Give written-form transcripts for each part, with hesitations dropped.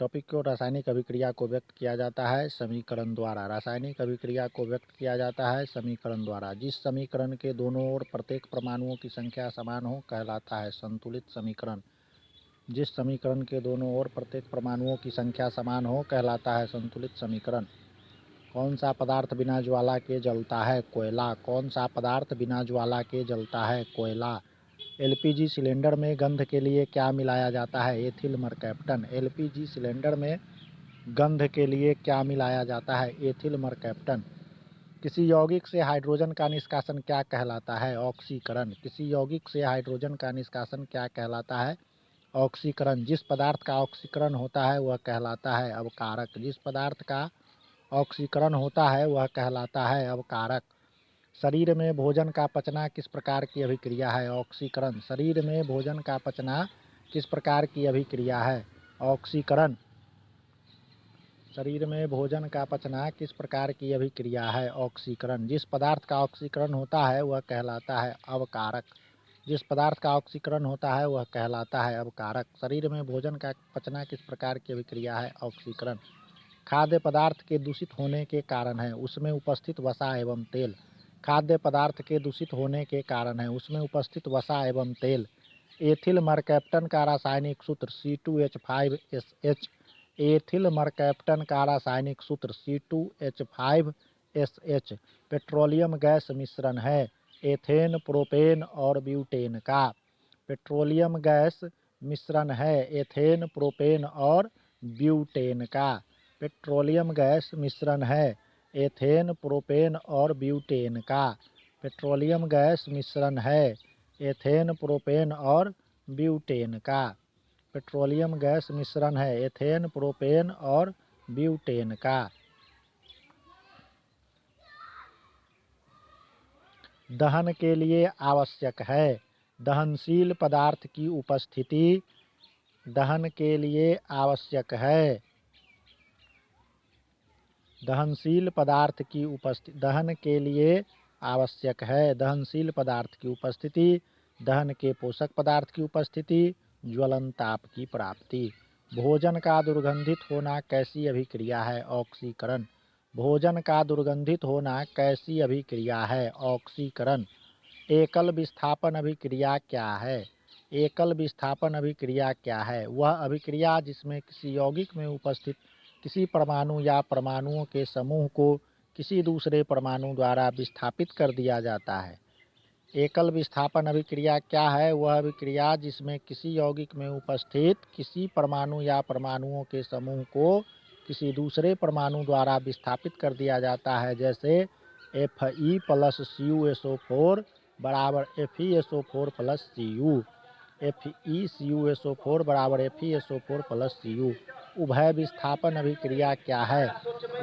Topic को रासायनिक अभिक्रिया को व्यक्त किया जाता है समीकरण द्वारा। रासायनिक अभिक्रिया को व्यक्त किया जाता है समीकरण द्वारा। जिस समीकरण के दोनों ओर प्रत्येक परमाणुओं की संख्या समान हो कहलाता है संतुलित समीकरण। जिस समीकरण के दोनों ओर प्रत्येक परमाणुओं की संख्या समान हो कहलाता है संतुलित समीकरण। कौन सा पदार्थ बिना ज्वाला के जलता है? कोयला। कौन सा पदार्थ बिना ज्वाला के जलता है? कोयला। एलपीजी सिलेंडर में गंध के लिए क्या मिलाया जाता है? Ethyl mercaptan. एलपीजी सिलेंडर में गंध के लिए क्या मिलाया जाता है? Ethyl mercaptan. किसी यौगिक से हाइड्रोजन का निष्कासन क्या कहलाता है? ऑक्सीकरण। किसी यौगिक से हाइड्रोजन का निष्कासन क्या कहलाता है? ऑक्सीकरण। जिस पदार्थ का ऑक्सीकरण होता है वह कहलाता है अवकारक। जिस पदार्थ का ऑक्सीकरण होता है वह कहलाता है अवकारक। शरीर में भोजन का पचना किस प्रकार की अभिक्रिया है? ऑक्सीकरण। शरीर में भोजन का पचना किस प्रकार की अभिक्रिया है? ऑक्सीकरण। शरीर में भोजन का पचना किस प्रकार की अभिक्रिया है? ऑक्सीकरण। जिस पदार्थ का ऑक्सीकरण होता है वह कहलाता है अवकारक। जिस पदार्थ का ऑक्सीकरण होता है वह कहलाता है अवकारक। शरीर में भोजन का पचना किस प्रकार की अभिक्रिया है? ऑक्सीकरण। खाद्य पदार्थ के दूषित होने के कारण है उसमें उपस्थित वसा एवं तेल। खाद्य पदार्थ के दूषित होने के कारण है उसमें उपस्थित वसा एवं तेल। एथिल मरकैप्टन का रासायनिक सूत्र C2H5SH। एथिल मरकैप्टन का रासायनिक सूत्र C2H5SH पेट्रोलियम गैस मिश्रण है एथेन, प्रोपेन और ब्यूटेन का। पेट्रोलियम गैस मिश्रण है एथेन, प्रोपेन और ब्यूटेन का। पेट्रोलियम गैस मिश्रण है एथेन, प्रोपेन और ब्यूटेन का। पेट्रोलियम गैस मिश्रण है एथेन, प्रोपेन और ब्यूटेन का। पेट्रोलियम गैस मिश्रण है एथेन, प्रोपेन और ब्यूटेन का। दहन के लिए आवश्यक है दहनशील पदार्थ की उपस्थिति। दहन के लिए आवश्यक है दहनशील पदार्थ की उपस्थिति। दहन के लिए आवश्यक है दहनशील पदार्थ की उपस्थिति, दहन के पोषक पदार्थ की उपस्थिति, ज्वलन ताप की प्राप्ति। भोजन का दुर्गंधित होना कैसी अभिक्रिया है? ऑक्सीकरण। भोजन का दुर्गंधित होना कैसी अभिक्रिया है? ऑक्सीकरण। एकल विस्थापन अभिक्रिया क्या है? एकल विस्थापन अभिक्रिया क्या है? वह अभिक्रिया जिसमें किसी यौगिक में उपस्थित किसी परमाणु या परमाणुओं के समूह को किसी दूसरे परमाणु द्वारा विस्थापित कर दिया जाता है। एकल विस्थापन अभिक्रिया क्या है? वह अभिक्रिया जिसमें किसी यौगिक में उपस्थित किसी परमाणु या परमाणुओं के समूह को किसी दूसरे परमाणु द्वारा विस्थापित कर दिया जाता है, जैसे Fe प्लस CuSO4 बराबर FeSO4 प्लस Cu। FeCuSO4 बराबर FeSO4 प्लस Cu। उभय विस्थापन अभिक्रिया क्या है?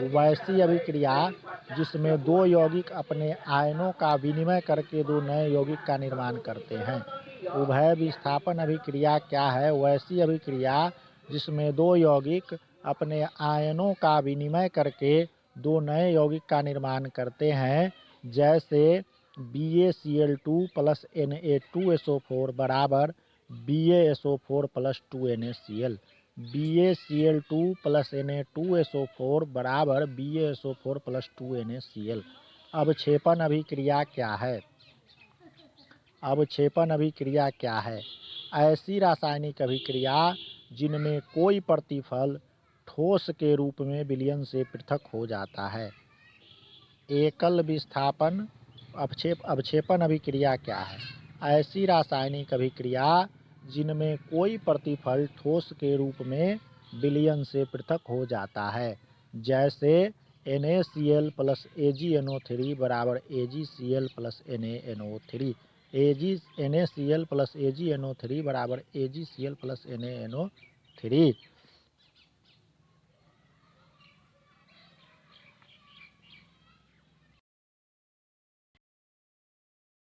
वैसी अभिक्रिया जिसमें दो यौगिक अपने आयनों का विनिमय करके दो नए यौगिक का निर्माण करते हैं। उभय विस्थापन अभिक्रिया क्या है? वैसी अभिक्रिया जिसमें दो यौगिक अपने आयनों का विनिमय करके दो नए यौगिक का निर्माण करते हैं, जैसे BaCl2 प्लस Na2SO4 बराबर BaSO4 plus 2NaCl। BaCl2 plus Na2SO4 बराबर BaSO4 प्लस 2NaCl। अवक्षेपण अभिक्रिया क्या है? अवक्षेपण अभिक्रिया क्या है? ऐसी रासायनिक अभिक्रिया जिनमें कोई प्रतिफल ठोस के रूप में विलयन से पृथक हो जाता है। एकल विस्थापन अवक्षेपण अभिक्रिया क्या है? ऐसी रासायनिक अभिक्रिया जिनमें कोई प्रतिफल ठोस के रूप में विलयन से पृथक हो जाता है, जैसे NaCl प्लस AgNO3 बराबर AgCl plus NaNO3। NaCl plus AgNO3 बराबर AgCl प्लस NaNO3।